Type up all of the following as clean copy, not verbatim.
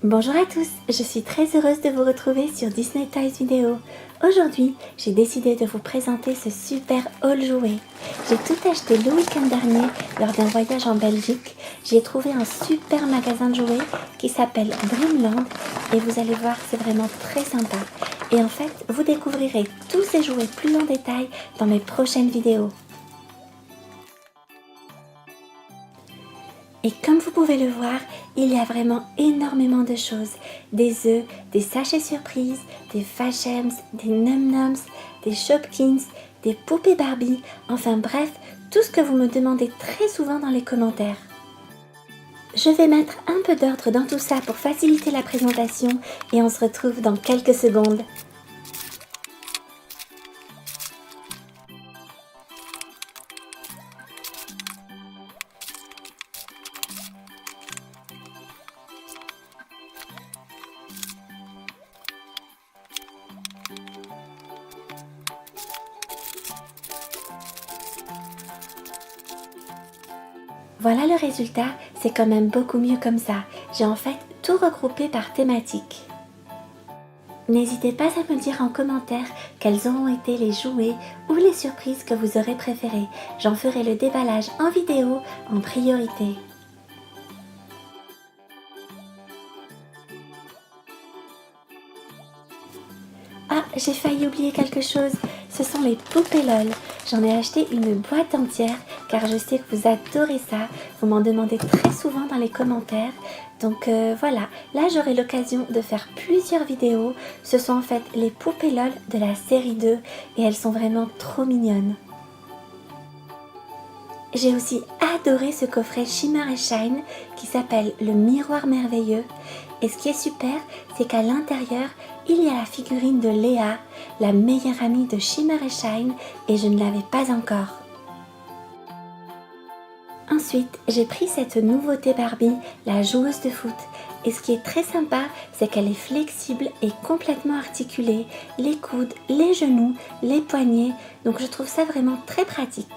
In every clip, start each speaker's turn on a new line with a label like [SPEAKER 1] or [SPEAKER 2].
[SPEAKER 1] Bonjour à tous, je suis très heureuse de vous retrouver sur Disney Toys Vidéo. Aujourd'hui, j'ai décidé de vous présenter ce super haul jouet. J'ai tout acheté le week-end dernier lors d'un voyage en Belgique. J'ai trouvé un super magasin de jouets qui s'appelle Dreamland et vous allez voir, c'est vraiment très sympa. Et en fait, vous découvrirez tous ces jouets plus en détail dans mes prochaines vidéos. Et comme vous pouvez le voir, il y a vraiment énormément de choses. Des œufs, des sachets surprises, des Fashems, des Num Noms, des Shopkins, des poupées Barbie, enfin bref, tout ce que vous me demandez très souvent dans les commentaires. Je vais mettre un peu d'ordre dans tout ça pour faciliter la présentation et on se retrouve dans quelques secondes. Voilà le résultat, c'est quand même beaucoup mieux comme ça. J'ai en fait tout regroupé par thématique. N'hésitez pas à me dire en commentaire quels auront été les jouets ou les surprises que vous aurez préférées. J'en ferai le déballage en vidéo en priorité. Ah, j'ai failli oublier quelque chose, ce sont les poupées LOL. J'en ai acheté une boîte entière car je sais que vous adorez ça, vous m'en demandez très souvent dans les commentaires. Donc voilà, là j'aurai l'occasion de faire plusieurs vidéos. Ce sont en fait les poupées LOL de la série 2 et elles sont vraiment trop mignonnes. J'ai aussi adoré ce coffret Shimmer et Shine qui s'appelle le miroir merveilleux. Et ce qui est super, c'est qu'à l'intérieur, il y a la figurine de Léa, la meilleure amie de Shimmer et Shine, et je ne l'avais pas encore. Ensuite, j'ai pris cette nouveauté Barbie, la joueuse de foot. Et ce qui est très sympa, c'est qu'elle est flexible et complètement articulée, les coudes, les genoux, les poignets, donc je trouve ça vraiment très pratique.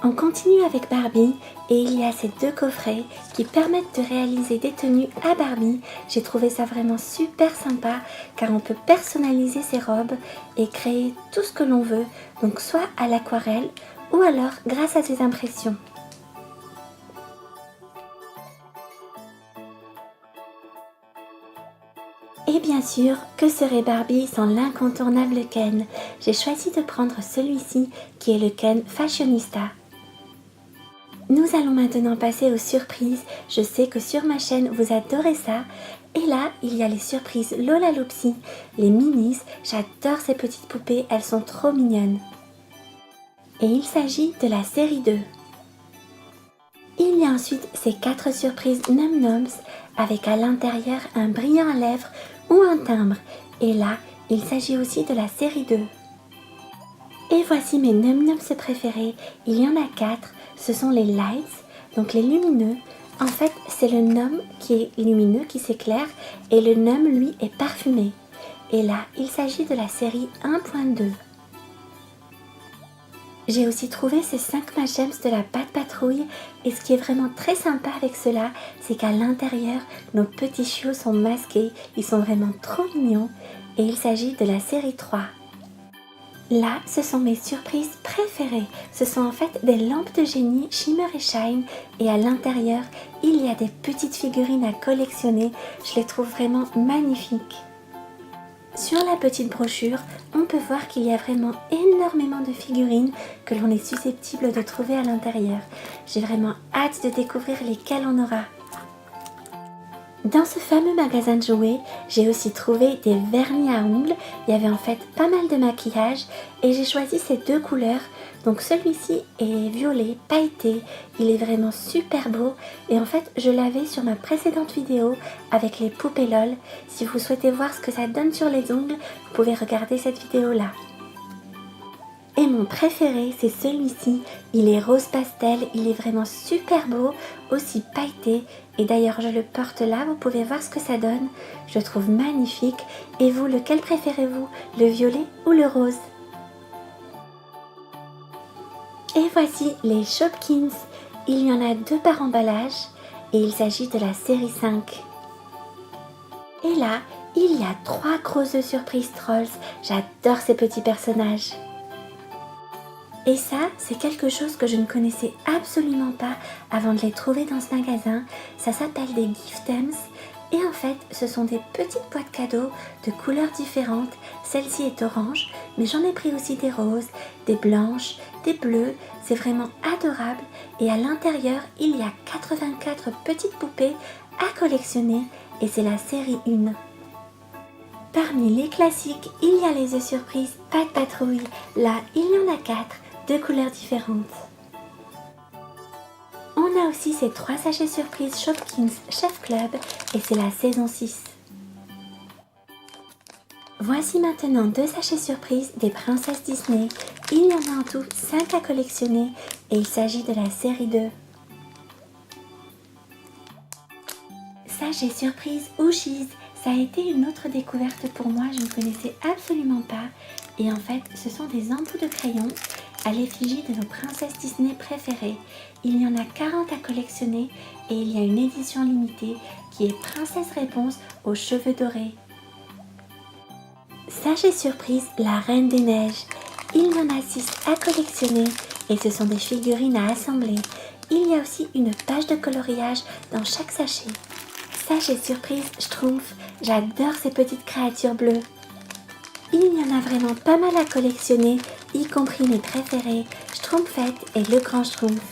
[SPEAKER 1] On continue avec Barbie et il y a ces deux coffrets qui permettent de réaliser des tenues à Barbie. J'ai trouvé ça vraiment super sympa car on peut personnaliser ses robes et créer tout ce que l'on veut, donc soit à l'aquarelle ou alors grâce à ses impressions. Et bien sûr, que serait Barbie sans l'incontournable Ken? J'ai choisi de prendre celui-ci qui est le Ken Fashionista. Nous allons maintenant passer aux surprises. Je sais que sur ma chaîne, vous adorez ça. Et là, il y a les surprises Lola Loopsy, les minis. J'adore ces petites poupées, elles sont trop mignonnes. Et il s'agit de la série 2. Il y a ensuite ces 4 surprises Num Noms avec à l'intérieur un brillant à lèvres ou un timbre. Et là, il s'agit aussi de la série 2. Et voici mes Num Noms préférés. Il y en a 4. Ce sont les lights, donc les lumineux. En fait, c'est le num qui est lumineux, qui s'éclaire, et le num, lui, est parfumé. Et là, il s'agit de la série 1.2. J'ai aussi trouvé ces 5 Fashems de la Pat' Patrouille, et ce qui est vraiment très sympa avec cela, c'est qu'à l'intérieur, nos petits chiots sont masqués, ils sont vraiment trop mignons, et il s'agit de la série 3. Là, ce sont mes surprises préférées. Ce sont en fait des lampes de génie Shimmer et Shine et à l'intérieur, il y a des petites figurines à collectionner. Je les trouve vraiment magnifiques. Sur la petite brochure, on peut voir qu'il y a vraiment énormément de figurines que l'on est susceptible de trouver à l'intérieur. J'ai vraiment hâte de découvrir lesquelles on aura. Dans ce fameux magasin de jouets, j'ai aussi trouvé des vernis à ongles. Il y avait en fait pas mal de maquillage et j'ai choisi ces deux couleurs. Donc celui-ci est violet, pailleté, il est vraiment super beau et en fait je l'avais sur ma précédente vidéo avec les poupées LOL. Si vous souhaitez voir ce que ça donne sur les ongles, vous pouvez regarder cette vidéo là. Et mon préféré, c'est celui-ci. Il est rose pastel, il est vraiment super beau, aussi pailleté. Et d'ailleurs, je le porte là, vous pouvez voir ce que ça donne. Je le trouve magnifique. Et vous, lequel préférez-vous? Le violet ou le rose? Et voici les Shopkins. Il y en a 2 par emballage et il s'agit de la série 5. Et là, il y a 3 gros œufs surprise trolls. J'adore ces petits personnages. Et ça, c'est quelque chose que je ne connaissais absolument pas avant de les trouver dans ce magasin. Ça s'appelle des Giftems. Et en fait, ce sont des petites boîtes cadeaux de couleurs différentes. Celle-ci est orange, mais j'en ai pris aussi des roses, des blanches, des bleues. C'est vraiment adorable. Et à l'intérieur, il y a 84 petites poupées à collectionner. Et c'est la série 1. Parmi les classiques, il y a les œufs surprises Pat Patrouille. Là, il y en a 4, de couleurs différentes. On a aussi ces 3 sachets surprises Shopkins Chef Club et c'est la saison 6. Voici maintenant 2 sachets surprises des princesses Disney. Il y en a en tout 5 à collectionner et il s'agit de la série 2. Sachet surprise Ooshies. Ça a été une autre découverte pour moi, je ne connaissais absolument pas. Et en fait, ce sont des embouts de crayon à l'effigie de nos princesses Disney préférées. Il y en a 40 à collectionner et il y a une édition limitée qui est Princesse Réponse aux cheveux dorés. Sachet surprise La Reine des Neiges. Il y en a 6 à collectionner et ce sont des figurines à assembler. Il y a aussi une page de coloriage dans chaque sachet. Sachet surprise Schtroumpf. J'adore ces petites créatures bleues. Il y en a vraiment pas mal à collectionner, y compris mes préférés, Schtroumpfette et le Grand Schtroumpf.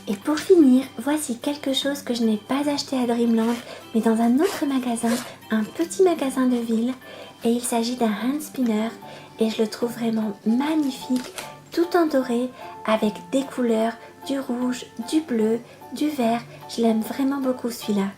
[SPEAKER 1] Et pour finir, voici quelque chose que je n'ai pas acheté à Dreamland, mais dans un autre magasin, un petit magasin de ville. Et il s'agit d'un hand spinner et je le trouve vraiment magnifique, tout en doré, avec des couleurs, du rouge, du bleu, du vert. Je l'aime vraiment beaucoup celui-là.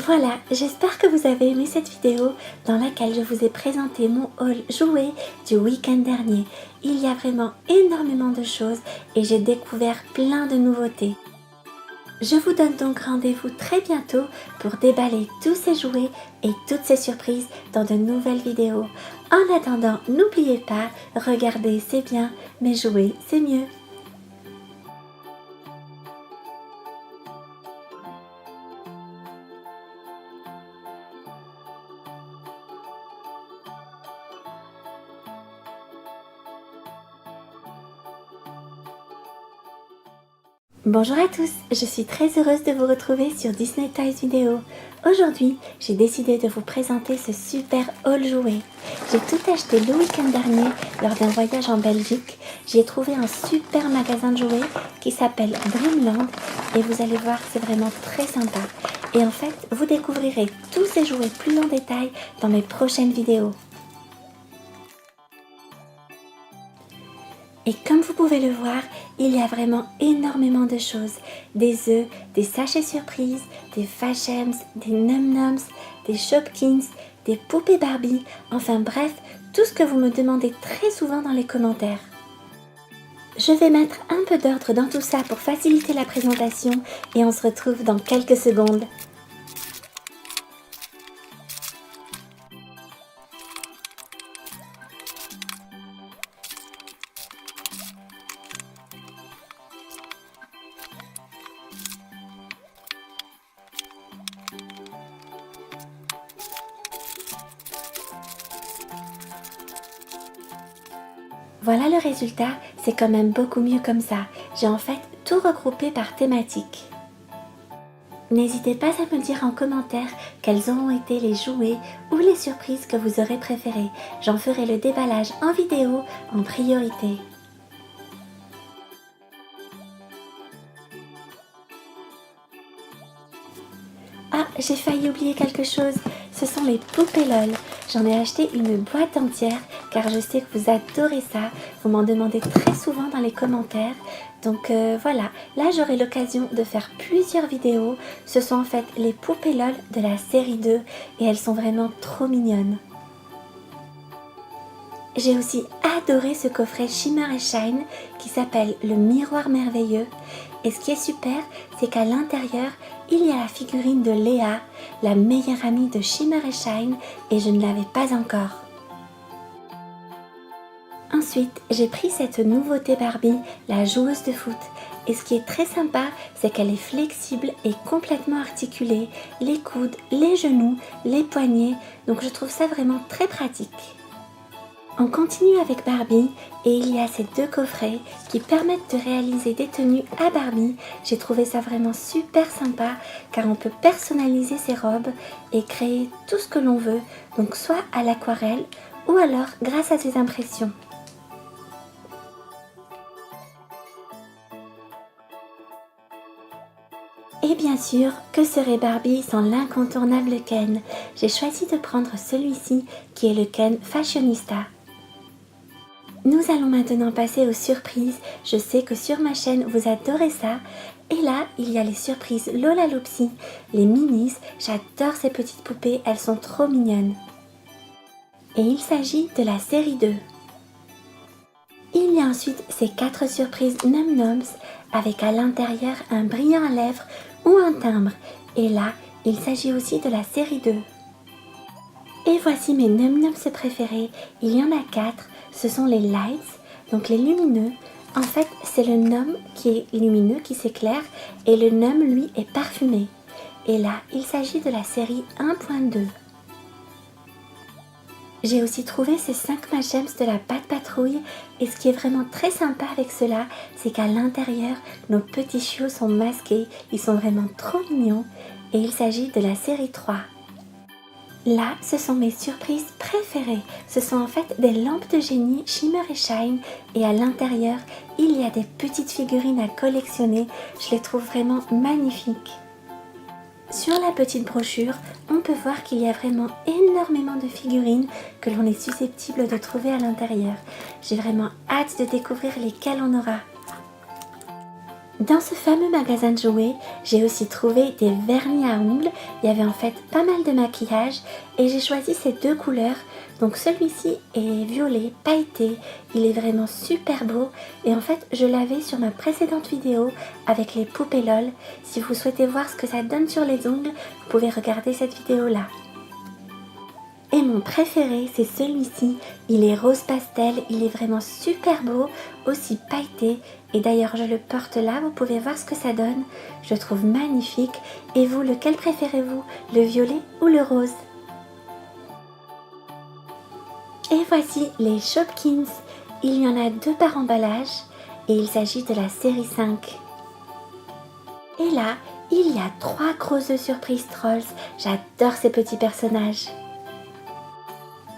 [SPEAKER 1] Voilà, j'espère que vous avez aimé cette vidéo dans laquelle je vous ai présenté mon haul jouet du week-end dernier. Il y a vraiment énormément de choses et j'ai découvert plein de nouveautés. Je vous donne donc rendez-vous très bientôt pour déballer tous ces jouets et toutes ces surprises dans de nouvelles vidéos. En attendant, n'oubliez pas, regarder c'est bien, mais jouer c'est mieux. Bonjour à tous, je suis très heureuse de vous retrouver sur Disney Toys Vidéo. Aujourd'hui, j'ai décidé de vous présenter ce super haul jouet. J'ai tout acheté le week-end dernier lors d'un voyage en Belgique. J'ai trouvé un super magasin de jouets qui s'appelle Dreamland et vous allez voir, c'est vraiment très sympa. Et en fait, vous découvrirez tous ces jouets plus en détail dans mes prochaines vidéos. Et comme vous pouvez le voir, il y a vraiment énormément de choses. Des œufs, des sachets surprises, des Fashems, des Num Noms, des Shopkins, des poupées Barbie, enfin bref, tout ce que vous me demandez très souvent dans les commentaires. Je vais mettre un peu d'ordre dans tout ça pour faciliter la présentation et on se retrouve dans quelques secondes. Voilà le résultat, c'est quand même beaucoup mieux comme ça. J'ai en fait tout regroupé par thématique. N'hésitez pas à me dire en commentaire quels auront été les jouets ou les surprises que vous aurez préférées. J'en ferai le déballage en vidéo en priorité. Ah, j'ai failli oublier quelque chose, ce sont les poupées LOL. J'en ai acheté une boîte entière car je sais que vous adorez ça. Vous m'en demandez très souvent dans les commentaires. Donc voilà, là j'aurai l'occasion de faire plusieurs vidéos. Ce sont en fait les poupées LOL de la série 2 et elles sont vraiment trop mignonnes. J'ai aussi adoré ce coffret Shimmer et Shine qui s'appelle le miroir merveilleux. Et ce qui est super, c'est qu'à l'intérieur, il y a la figurine de Léa, la meilleure amie de Shimmer et Shine, et je ne l'avais pas encore. Ensuite, j'ai pris cette nouveauté Barbie, la joueuse de foot. Et ce qui est très sympa, c'est qu'elle est flexible et complètement articulée, les coudes, les genoux, les poignets, donc je trouve ça vraiment très pratique. On continue avec Barbie et il y a ces deux coffrets qui permettent de réaliser des tenues à Barbie. J'ai trouvé ça vraiment super sympa car on peut personnaliser ses robes et créer tout ce que l'on veut, donc soit à l'aquarelle ou alors grâce à ses impressions. Et bien sûr, que serait Barbie sans l'incontournable Ken? J'ai choisi de prendre celui-ci qui est le Ken Fashionista. Nous allons maintenant passer aux surprises. Je sais que sur ma chaîne vous adorez ça. Et là, il y a les surprises Lola Loopsy, les minis. J'adore ces petites poupées, elles sont trop mignonnes. Et il s'agit de la série 2. Il y a ensuite ces 4 surprises Num Noms avec à l'intérieur un brillant à lèvres ou un timbre. Et là, il s'agit aussi de la série 2. Et voici mes Num Noms préférés. Il y en a 4. Ce sont les lights, donc les lumineux. En fait, c'est le num qui est lumineux, qui s'éclaire, et le num, lui, est parfumé. Et là, il s'agit de la série 1.2. J'ai aussi trouvé ces 5 Magems de la Pat' Patrouille, et ce qui est vraiment très sympa avec cela, c'est qu'à l'intérieur, nos petits chiots sont masqués, ils sont vraiment trop mignons, et il s'agit de la série 3. Là, ce sont mes surprises préférées. Ce sont en fait des lampes de génie Shimmer et Shine et à l'intérieur, il y a des petites figurines à collectionner. Je les trouve vraiment magnifiques. Sur la petite brochure, on peut voir qu'il y a vraiment énormément de figurines que l'on est susceptible de trouver à l'intérieur. J'ai vraiment hâte de découvrir lesquelles on aura. Dans ce fameux magasin de jouets, j'ai aussi trouvé des vernis à ongles. Il y avait en fait pas mal de maquillage et j'ai choisi ces 2 couleurs. Donc celui-ci est violet, pailleté. Il est vraiment super beau et en fait je l'avais sur ma précédente vidéo avec les poupées LOL. Si vous souhaitez voir ce que ça donne sur les ongles, vous pouvez regarder cette vidéo là. Et mon préféré, c'est celui-ci. Il est rose pastel, il est vraiment super beau, aussi pailleté. Et d'ailleurs, je le porte là, vous pouvez voir ce que ça donne. Je le trouve magnifique. Et vous, lequel préférez-vous? Le violet ou le rose? Et voici les Shopkins. Il y en a 2 par emballage et il s'agit de la série 5. Et là, il y a 3 gros œufs surprise trolls. J'adore ces petits personnages.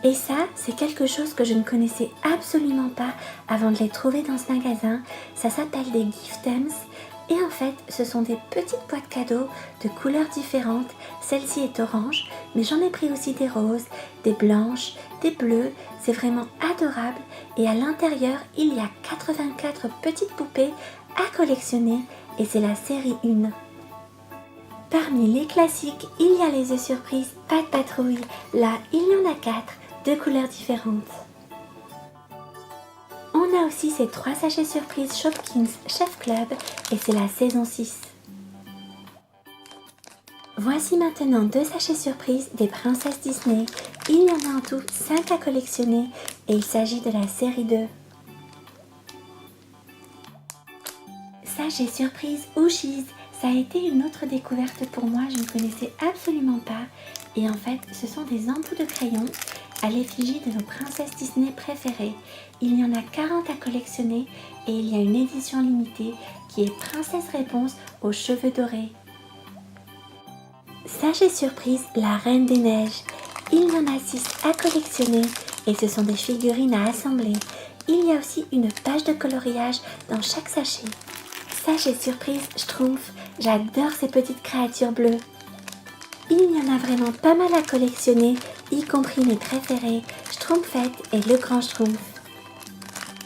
[SPEAKER 1] Et ça, c'est quelque chose que je ne connaissais absolument pas avant de les trouver dans ce magasin. Ça s'appelle des Giftems. Et en fait, ce sont des petites boîtes cadeaux de couleurs différentes. Celle-ci est orange, mais j'en ai pris aussi des roses, des blanches, des bleues. C'est vraiment adorable. Et à l'intérieur, il y a 84 petites poupées à collectionner. Et c'est la série 1. Parmi les classiques, il y a les œufs surprises Pat' Patrouille. Là, il y en a 4. 2 couleurs différentes. On a aussi ces 3 sachets surprises Shopkins Chef Club et c'est la saison 6. Voici maintenant 2 sachets surprises des princesses Disney. Il y en a en tout 5 à collectionner et il s'agit de la série 2. Sachet surprise Ooshies. Ça a été une autre découverte pour moi, je ne connaissais absolument pas. Et en fait, ce sont des embouts de crayon à l'effigie de nos princesses Disney préférées. Il y en a 40 à collectionner et il y a une édition limitée qui est Princesse Réponse aux cheveux dorés. Sachet surprise, la Reine des Neiges. Il y en a 6 à collectionner et ce sont des figurines à assembler. Il y a aussi une page de coloriage dans chaque sachet. Sachet surprise Schtroumpf. J'adore ces petites créatures bleues. Il y en a vraiment pas mal à collectionner, y compris mes préférés, Schtroumpfette et le Grand Schtroumpf.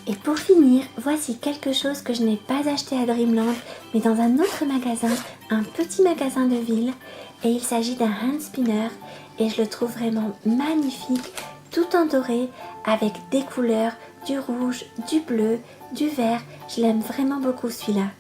[SPEAKER 1] Et pour finir, voici quelque chose que je n'ai pas acheté à Dreamland, mais dans un autre magasin, un petit magasin de ville. Et il s'agit d'un hand spinner et je le trouve vraiment magnifique, tout en doré, avec des couleurs, du rouge, du bleu, du vert. Je l'aime vraiment beaucoup celui-là.